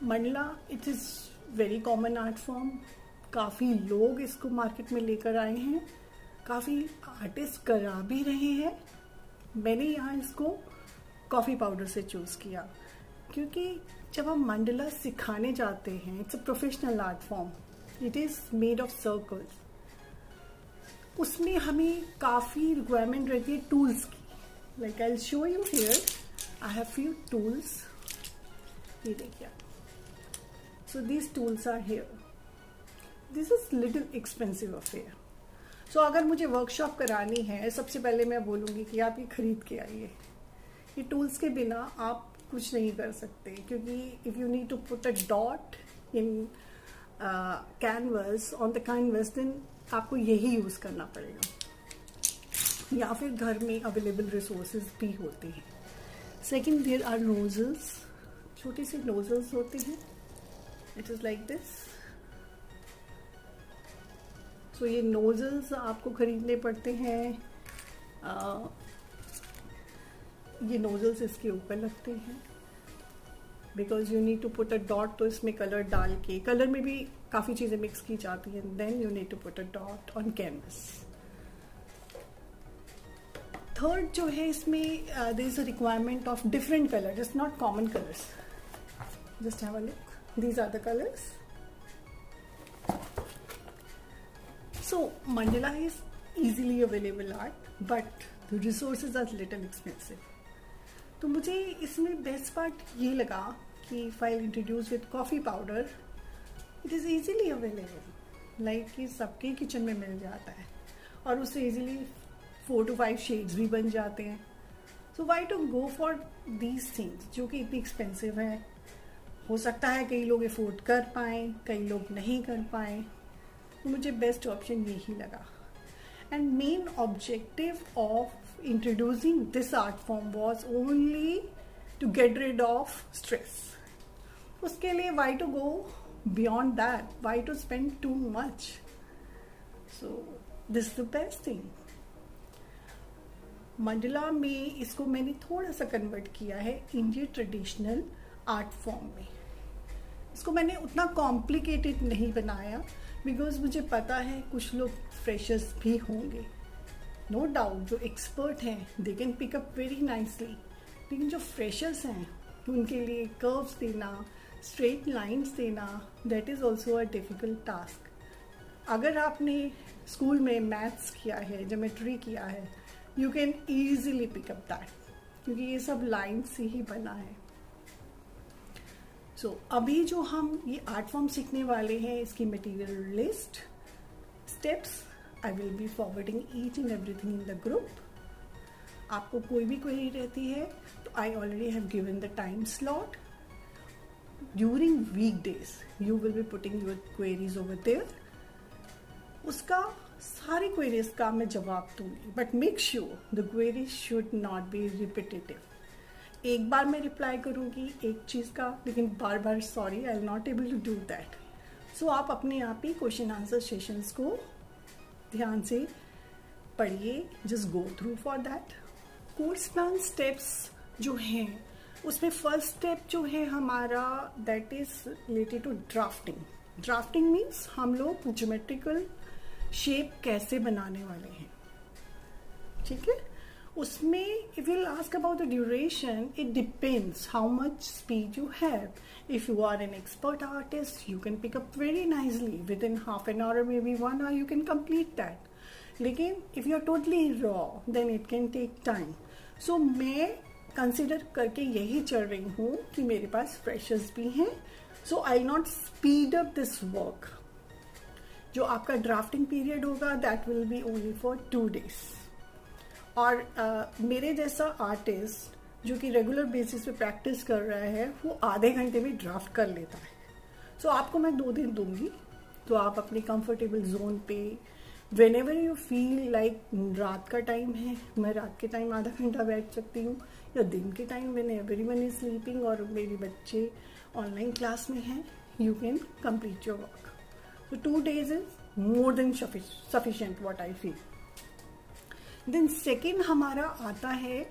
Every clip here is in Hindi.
Mandla it is very common art form. काफ़ी लोग इसको मार्केट में लेकर आए हैं, काफ़ी आर्टिस्ट करा भी रहे हैं. मैंने यहाँ इसको कॉफ़ी पाउडर से चूज़ किया क्योंकि जब हम मंडला सिखाने जाते हैं, it's a professional art form, it is made of circles. उसमें हमें काफ़ी रिक्वायरमेंट रहती है टूल्स की. Like I will show you here, I have few tools. ये देखिए, so these tools are here. This is little expensive affair. So अगर मुझे वर्कशॉप करानी है, सबसे पहले मैं बोलूँगी कि आप ये खरीद के आइए. ये टूल्स के बिना आप कुछ नहीं कर सकते, क्योंकि if you need to put a dot in canvas on the canvas, then आपको यही यूज़ करना पड़ेगा, या फिर घर में अवेलेबल रिसोर्सेज भी होते हैं. Second, there are nozzles. छोटे से नोजल्स होते हैं. It is like this. So ये नोजल्स आपको खरीदने पड़ते हैं. ये नोजल्स इसके ऊपर लगते हैं because you need to put a dot. तो इसमें कलर डाल के, कलर में भी काफ़ी चीज़ें मिक्स की जाती हैं, then you need to put a dot on canvas. Third जो है, इसमें there is a requirement of different colour, just not common colours. Just have a look, these are the colours. So mandala is easily available art, but the resources are little expensive. तो मुझे इसमें बेस्ट पार्ट ये लगा कि file introduce with coffee powder, it is easily available. Like कि सबके किचन में मिल जाता है और उससे ईजीली 4 to 5 शेड्स भी बन जाते हैं. So why to go for these things जो कि इतनी एक्सपेंसिव है. हो सकता है कई लोग अफोर्ड कर पाएँ, कई लोग नहीं कर पाएँ. तो मुझे बेस्ट ऑप्शन यही लगा. And main objective of introducing this art form was only to get rid of stress. उसके लिए why to go beyond that, why to spend too much. So this is the best thing. Mandala में इसको मैंने थोड़ा सा कन्वर्ट किया है इंडियन ट्रेडिशनल आर्ट फॉर्म में. इसको मैंने उतना कॉम्प्लिकेटेड नहीं बनाया बिकॉज मुझे पता है कुछ लोग फ्रेशर्स भी होंगे. नो डाउट जो एक्सपर्ट हैं they can pick up very nicely, लेकिन जो फ्रेशर्स हैं उनके लिए कर्व्स देना, स्ट्रेट लाइंस देना, that is also a difficult task. अगर आपने स्कूल में मैथ्स किया है, ज्योमेट्री किया है, you can easily pick up that, क्योंकि ये सब लाइन से ही बना है. सो अभी जो हम ये आर्ट फॉर्म सीखने वाले हैं, इसकी material list, steps, I will be forwarding each and everything in the group. आपको कोई भी क्वेरी रहती है तो I already have given the time slot. During week days you will be putting your queries over there. उसका सारी क्वेरीज का मैं जवाब दूंगी, but make sure the queries should not be repetitive. एक बार मैं रिप्लाई करूँगी एक चीज़ का, लेकिन बार बार sorry I am not able to do that. So आप अपने आप ही क्वेश्चन आंसर सेशंस को ध्यान से पढ़िए. Just go through for that. Course plan steps जो हैं, उसमें फर्स्ट स्टेप जो है हमारा, that is related to drafting. Drafting means हम लोग ज्योमेट्रिकल शेप कैसे बनाने वाले हैं. ठीक है. उसमें if you'll ask about the duration, it depends how much speed you have. If you are an expert artist, you can pick up very nicely within half an hour, maybe 1 hour you can complete that. लेकिन if you are totally raw, then it can take time. So मैं consider करके यही चल रही हूँ कि मेरे पास freshers भी हैं, so I'll not speed up this work. जो आपका drafting period होगा, that will be only for 2 days. और मेरे जैसा आर्टिस्ट जो कि रेगुलर बेसिस पे प्रैक्टिस कर रहा है, वो आधे घंटे में ड्राफ्ट कर लेता है. सो आपको मैं 2 दिन दूंगी, तो आप अपने कंफर्टेबल जोन पे when ever you feel like, रात का टाइम है, मैं रात के टाइम आधा घंटा बैठ सकती हूँ, या दिन के time when everyone is sleeping और मेरे बच्चे ऑनलाइन क्लास में हैं, you can complete your work. So 2 days is more than sufficient what I feel. Then second हमारा आता है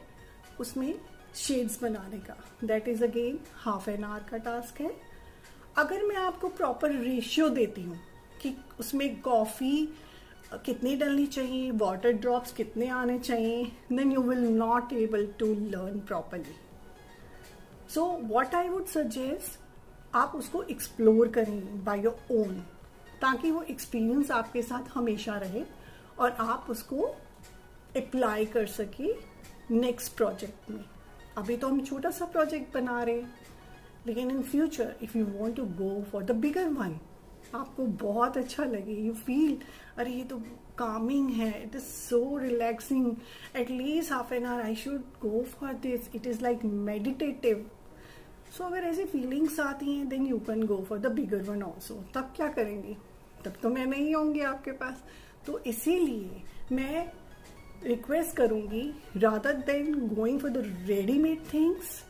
उसमें शेड्स बनाने का. That is again half an hour का टास्क है. अगर मैं आपको प्रॉपर रेशियो देती हूँ कि उसमें कॉफ़ी कितनी डलनी चाहिए, वाटर ड्रॉप्स कितने आने चाहिए, then you will not able to learn properly. So what I would suggest, आप उसको एक्सप्लोर करें बाय योर ओन, ताकि वो एक्सपीरियंस आपके साथ हमेशा रहे और आप उसको अप्लाई कर सके नेक्स्ट प्रोजेक्ट में. अभी तो हम छोटा सा प्रोजेक्ट बना रहे हैं, लेकिन in future if you want to go for the bigger one, आपको बहुत अच्छा लगे, यू फील अरे ये तो कामिंग है, it is so relaxing, at least half an hour I should go for this, it is like meditative. So अगर ऐसी फीलिंग्स आती हैं then you can go for the bigger one also. तब क्या करेंगी, तब तो मैं नहीं होंगी आपके पास. तो इसीलिए मैं रिक्वेस्ट करूंगी, rather than going for the readymade things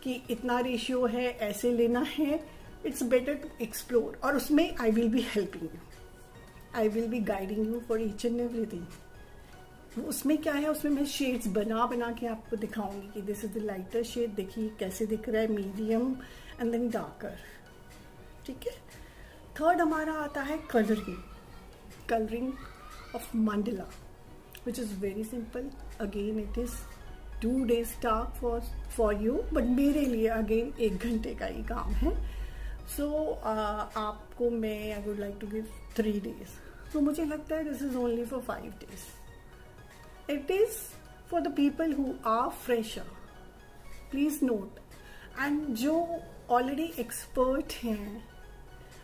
कि इतना रेशियो है, ऐसे लेना है, इट्स बेटर टू एक्सप्लोर. और उसमें I will be helping you, I will be guiding you for each and everything. उसमें क्या है, उसमें मैं शेड्स बना बना के आपको दिखाऊंगी कि this is the lighter shade, देखिए कैसे दिख रहा है, मीडियम एंड देन डार्कर. ठीक है. थर्ड हमारा आता है colouring of Mandla, which is very simple. Again it is 2 days task for you, but मेरे लिए अगेन 1 घंटे का ही काम है. सो आपको मैं I would like to give 3 days. तो मुझे लगता है this is only for 5 days. It is for the people who are fresher, please note. And जो ऑलरेडी एक्सपर्ट हैं,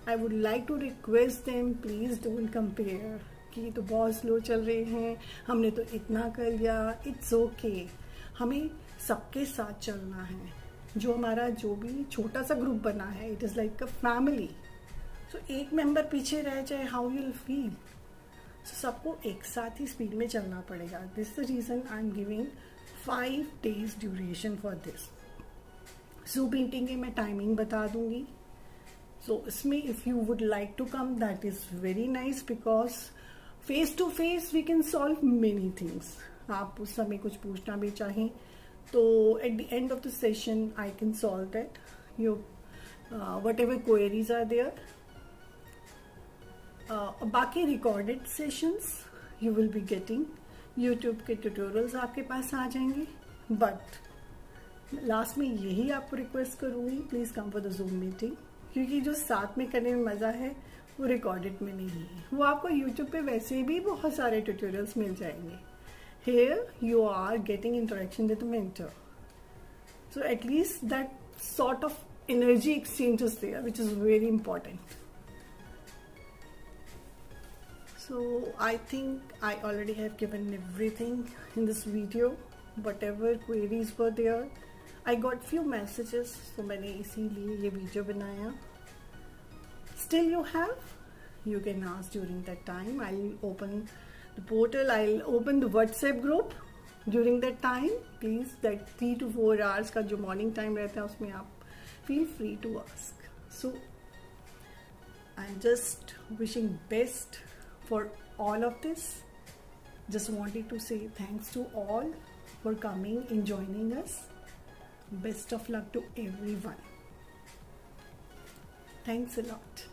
I would like to request them, please don't compare कि तो बहुत स्लो चल रहे हैं, हमने तो इतना कर लिया. इट्स ओके, हमें सबके साथ चलना है. जो हमारा जो भी छोटा सा ग्रुप बना है, it is like a family. So एक मेंबर पीछे रह जाए, how you will feel. So सबको एक साथ ही स्पीड में चलना पड़ेगा. This the reason I am giving 5 days duration for this. So painting की मैं टाइमिंग बता दूंगी. सो इसमें if you would like to come, that is very nice, because face to face we can solve many things. आप उस समय कुछ पूछना भी चाहें तो at the end of the session I can solve that your whatever queries are there. बाकी recorded sessions you will be getting, YouTube के ट्यूटोरियल्स आपके पास आ जाएंगे. बट लास्ट में यही आपको रिक्वेस्ट करूँगी, please come for the zoom meeting, क्योंकि जो साथ में करने में मज़ा है वो रिकॉर्डेड में नहीं है. वो आपको यूट्यूब पे वैसे भी बहुत सारे ट्यूटोरियल्स मिल जाएंगे. Here you are getting interaction with the mentor, so at least that sort of energy exchange is there, which is very important. So I think I already have given everything in this video. Whatever queries were there, I got few messages, so मैंने इसीलिए ये वीडियो बनाया. Still you have, you can ask during that time. I'll open the portal, I'll open the WhatsApp group during that time. Please, that 3 to 4 hours का जो morning time रहता है उसमें आप feel free to ask. So I'm just wishing best for all of this. Just wanted to say thanks to all for coming and joining us. Best of luck to everyone. Thanks a lot.